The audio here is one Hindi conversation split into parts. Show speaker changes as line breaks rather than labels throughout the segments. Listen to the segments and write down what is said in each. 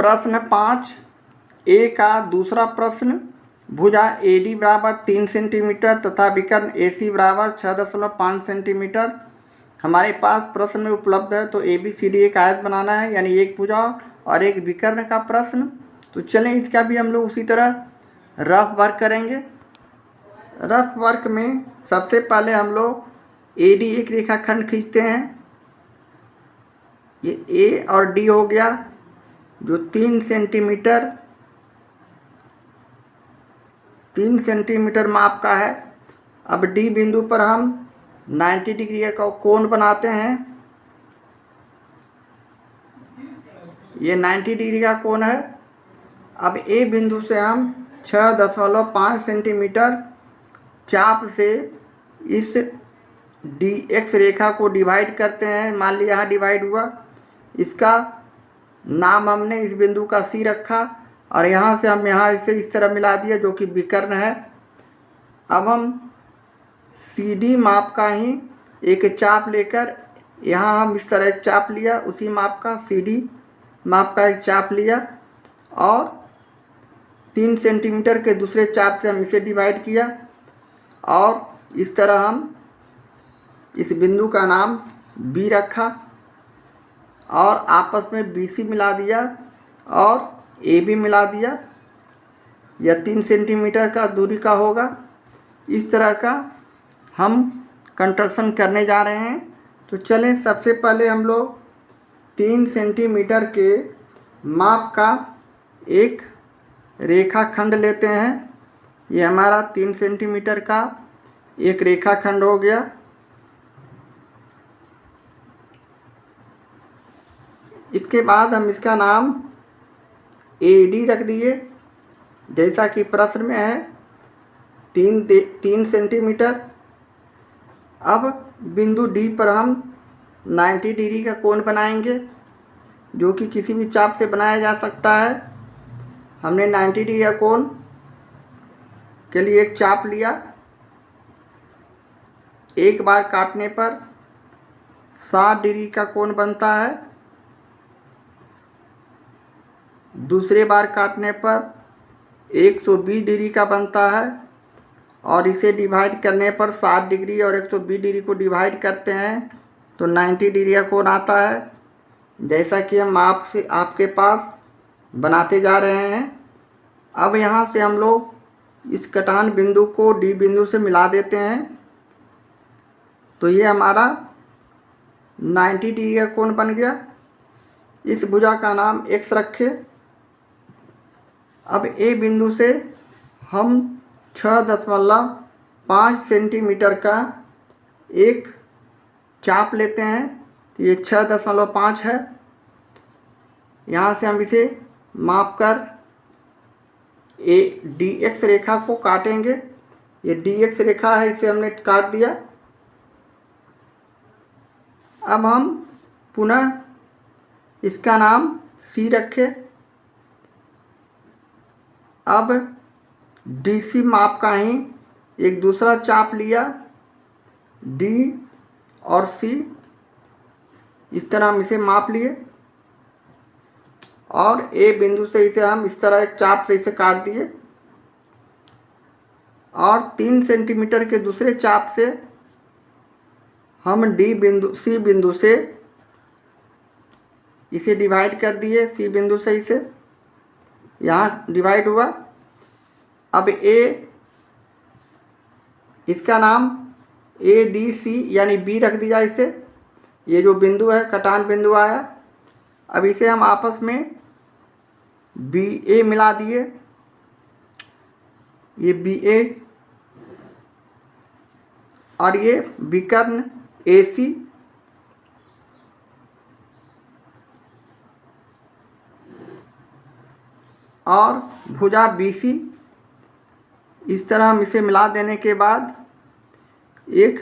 प्रश्न 5 ए का दूसरा प्रश्न, भुजा AD बराबर 3 सेंटीमीटर तथा विकर्ण AC बराबर 6.5 सेंटीमीटर हमारे पास प्रश्न में उपलब्ध है। तो ABCD एक आयत बनाना है, यानी एक भुजा और एक विकर्ण का प्रश्न। तो चलें इसका भी हम लोग उसी तरह रफ वर्क करेंगे। रफ वर्क में सबसे पहले हम लोग AD एक रेखाखंड खींचते हैं। ये A और D हो गया जो 3 सेंटीमीटर माप का है। अब D बिंदु पर हम 90 डिग्री का कोण बनाते हैं। ये 90 डिग्री का कोण है। अब A बिंदु से हम 6.5 सेंटीमीटर चाप से इस DX रेखा को डिवाइड करते हैं। मान लिया यहाँ डिवाइड हुआ, इसका नाम हमने इस बिंदु का C रखा और यहाँ से हम यहाँ इसे इस तरह मिला दिया जो कि विकर्ण है। अब हम CD माप का ही एक चाप लेकर यहाँ हम इस तरह एक चाप लिया, उसी माप का CD माप का एक चाप लिया और 3 सेंटीमीटर के दूसरे चाप से हम इसे डिवाइड किया और इस तरह हम इस बिंदु का नाम B रखा और आपस में BC मिला दिया और AB मिला दिया। यह 3 सेंटीमीटर का दूरी का होगा। इस तरह का हम कंस्ट्रक्शन करने जा रहे हैं। तो चलें सबसे पहले हम लोग 3 सेंटीमीटर के माप का एक रेखाखंड लेते हैं। ये हमारा 3 सेंटीमीटर का एक रेखाखंड हो गया। इसके बाद हम इसका नाम AD रख दिए जैसा कि प्रश्न में है, 3 सेंटीमीटर। अब बिंदु D पर हम 90 डिग्री का कोण बनाएंगे जो कि किसी भी चाप से बनाया जा सकता है। हमने 90 डिग्री का कोण के लिए एक चाप लिया। एक बार काटने पर 60 डिग्री का कोण बनता है, दूसरे बार काटने पर 120 डिग्री का बनता है और इसे डिवाइड करने पर 60 डिग्री और 120 डिग्री को डिवाइड करते हैं तो 90 डिग्री का कोण आता है, जैसा कि हम आपके पास बनाते जा रहे हैं। अब यहाँ से हम लोग इस कटान बिंदु को D बिंदु से मिला देते हैं। तो ये हमारा 90 डिग्री का कोण बन गया। इस भुजा का नाम X रखें। अब A बिंदु से हम 6.5 सेंटीमीटर का एक चाप लेते हैं। तो ये 6.5 है। यहाँ से हम इसे माप कर DX रेखा को काटेंगे। ये DX रेखा है, इसे हमने काट दिया। अब हम पुनः इसका नाम C रखें। अब DC माप का ही एक दूसरा चाप लिया, D और C, इस तरह हम इसे माप लिए और A बिंदु से इसे हम इस तरह एक चाप से इसे काट दिए और 3 सेंटीमीटर के दूसरे चाप से हम C बिंदु से इसे डिवाइड कर दिए। C बिंदु से इसे यहाँ डिवाइड हुआ। अब इसका नाम ADC यानी B रख दिया इसे। ये जो बिंदु है कटान बिंदु आया। अब इसे हम आपस में BA मिला दिए। ये BA और ये विकर्ण AC। और भुजा BC। इस तरह हम इसे मिला देने के बाद एक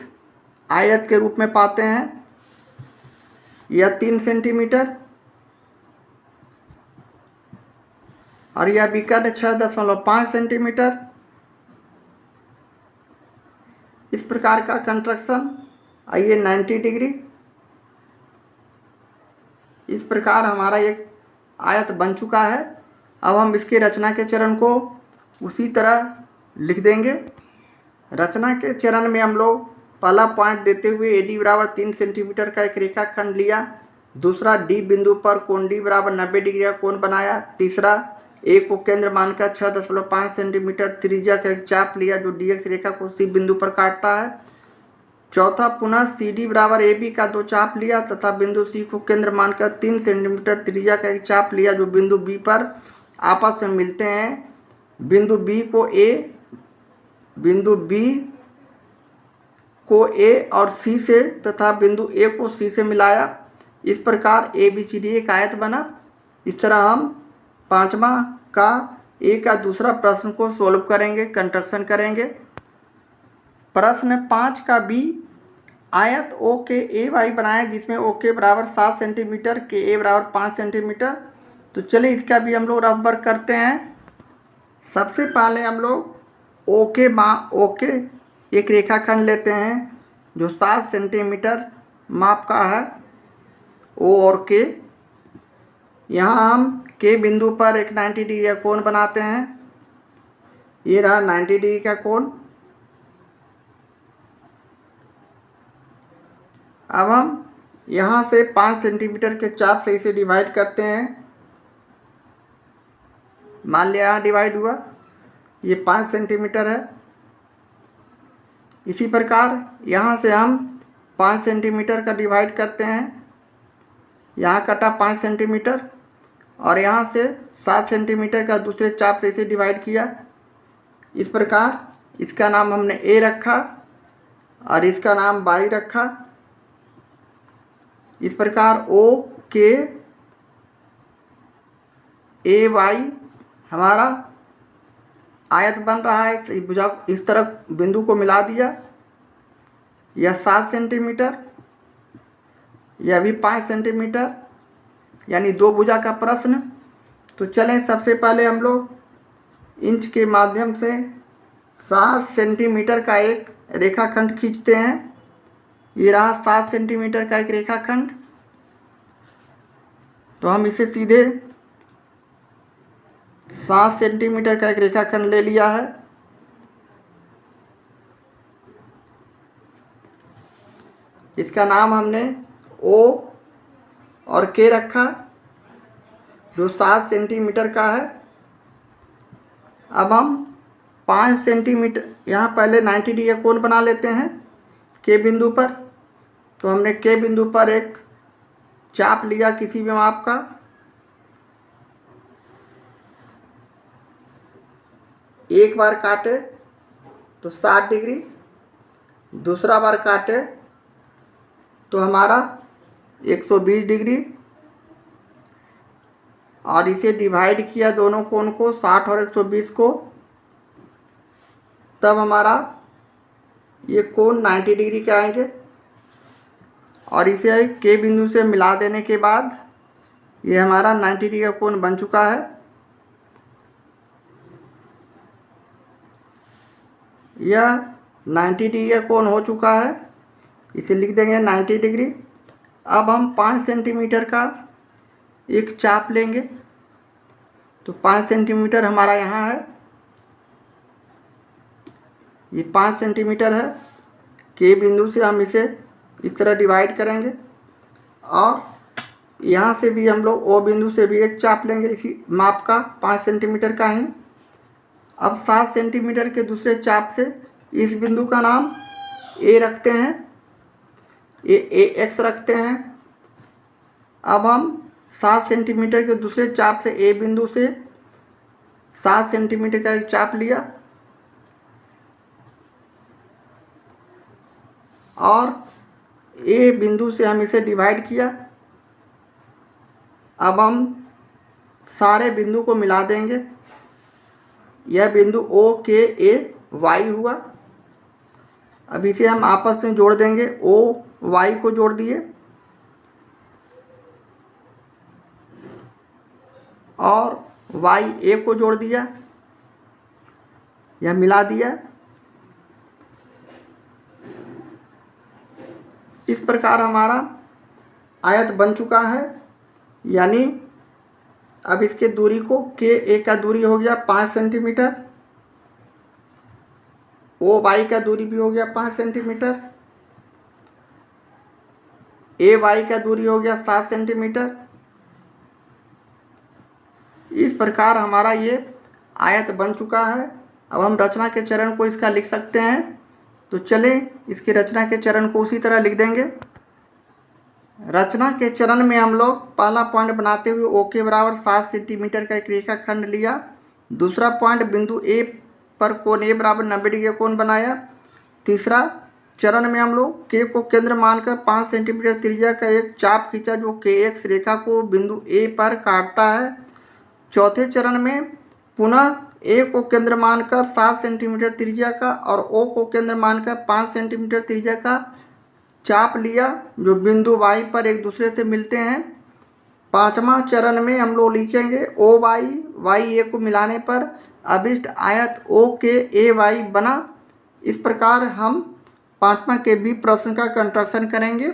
आयत के रूप में पाते हैं। यह 3 सेंटीमीटर और यह विकर्ण 6.5 सेंटीमीटर। इस प्रकार का कंस्ट्रक्शन। आइए 90 डिग्री। इस प्रकार हमारा एक आयत बन चुका है। अब हम इसके रचना के चरण को उसी तरह लिख देंगे। रचना के चरण में हम लोग पहला पॉइंट देते हुए AD बराबर 3 सेंटीमीटर का एक रेखाखंड लिया। दूसरा, D बिंदु पर कोण D बराबर 90 डिग्री का कोण बनाया। तीसरा, A को केंद्र मानकर 6.5 सेंटीमीटर त्रिज्या का एक चाप लिया जो DX रेखा को C बिंदु पर काटता है। चौथा, पुनः CD बराबर AB का 2 चाप लिया तथा बिंदु C को केंद्र मानकर 3 सेंटीमीटर त्रिज्या का एक चाप लिया जो बिंदु B पर आपस में मिलते हैं। बिंदु B को A और C से तथा बिंदु A को C से मिलाया। इस प्रकार ABCD एक आयत बना। इस तरह हम 5वां का A का दूसरा प्रश्न को सोल्व करेंगे, कंस्ट्रक्शन करेंगे। प्रश्न 5 का B, आयत O के AY बनाए जिसमें OK बराबर 7 सेंटीमीटर के A बराबर 5 सेंटीमीटर। तो चलिए इसका भी हम लोग रफ वर्क करते हैं। सबसे पहले हम लोग OK एक रेखाखंड लेते हैं जो 7 सेंटीमीटर माप का है, O और K। यहाँ हम K बिंदु पर एक 90 डिग्री का कोण बनाते हैं। ये रहा 90 डिग्री का कोण। अब हम यहाँ से 5 सेंटीमीटर के चाप से इसे डिवाइड करते हैं। मान लिया यहाँ डिवाइड हुआ, ये 5 सेंटीमीटर है। इसी प्रकार यहाँ से हम 5 सेंटीमीटर का डिवाइड करते हैं। यहाँ कटा 5 सेंटीमीटर और यहाँ से 7 सेंटीमीटर का दूसरे चाप से इसे डिवाइड किया। इस प्रकार इसका नाम हमने A रखा और इसका नाम Y रखा। इस प्रकार OK AY हमारा आयत बन रहा है। भुजा इस तरफ बिंदु को मिला दिया। यह 7 सेंटीमीटर, यह भी 5 सेंटीमीटर, यानी 2 भुजा का प्रश्न। तो चलें सबसे पहले हम लोग इंच के माध्यम से 7 सेंटीमीटर का एक रेखाखंड खींचते हैं। ये रहा 7 सेंटीमीटर का एक रेखाखंड। तो हम इसे सीधे 7 सेंटीमीटर का एक रेखाखंड ले लिया है। इसका नाम हमने O और K रखा जो 7 सेंटीमीटर का है। अब हम 5 सेंटीमीटर यहाँ पहले 90 डिग्री का कोण बना लेते हैं K बिंदु पर। तो हमने K बिंदु पर एक चाप लिया किसी भी माप का। एक बार काटे तो 60 डिग्री, दूसरा बार काटे तो हमारा 120 डिग्री, और इसे डिवाइड किया दोनों कोण को 60 और 120 को, तब हमारा ये कोण 90 डिग्री के आएंगे। और इसे K बिंदु से मिला देने के बाद ये हमारा 90 डिग्री का कोण बन चुका है। यह 90 डिग्री का कोण हो चुका है। इसे लिख देंगे 90 डिग्री। अब हम 5 सेंटीमीटर का एक चाप लेंगे। तो 5 सेंटीमीटर हमारा यहाँ है, ये 5 सेंटीमीटर है। K बिंदु से हम इसे इस तरह डिवाइड करेंगे और यहाँ से भी हम लोग O बिंदु से भी एक चाप लेंगे इसी माप का 5 सेंटीमीटर का ही। अब 7 सेंटीमीटर के दूसरे चाप से इस बिंदु का नाम A रखते हैं, AX रखते हैं। अब हम 7 सेंटीमीटर के दूसरे चाप से A बिंदु से 7 सेंटीमीटर का एक चाप लिया और A बिंदु से हम इसे डिवाइड किया। अब हम सारे बिंदु को मिला देंगे। यह बिंदु OKAY हुआ। अब इसे हम आपस में जोड़ देंगे। OY को जोड़ दिए और YA को जोड़ दिया, यह मिला दिया। इस प्रकार हमारा आयत बन चुका है, यानी अब इसके दूरी को के ए का दूरी हो गया 5 सेंटीमीटर, ओ वाई का दूरी भी हो गया 5 सेंटीमीटर, ए वाई का दूरी हो गया 7 सेंटीमीटर। इस प्रकार हमारा ये आयत बन चुका है। अब हम रचना के चरण को इसका लिख सकते हैं। तो चलें इसकी रचना के चरण को उसी तरह लिख देंगे। रचना के चरण में हम लोग पहला पॉइंट बनाते हुए ओ के बराबर 7 सेंटीमीटर का एक रेखाखंड लिया। दूसरा पॉइंट बिंदु ए पर कोण ए बराबर 90 डिग्री का कोण बनाया। तीसरा चरण में हम लोग के को केंद्र मानकर 5 सेंटीमीटर त्रिज्या का एक चाप खींचा जो के एक्स रेखा को बिंदु ए पर काटता है। चौथे चरण में पुनः ए को केंद्र मानकर 7 सेंटीमीटर त्रिज्या का और ओ को केंद्र मानकर 5 सेंटीमीटर त्रिज्या का चाप लिया जो बिंदु वाई पर एक दूसरे से मिलते हैं। पांचवा चरण में हम लोग लिखेंगे ओ वाई वाई ए को मिलाने पर अभिष्ट आयत ओ के ए वाई बना। इस प्रकार हम 5वां के बी प्रश्न का कंस्ट्रक्शन करेंगे।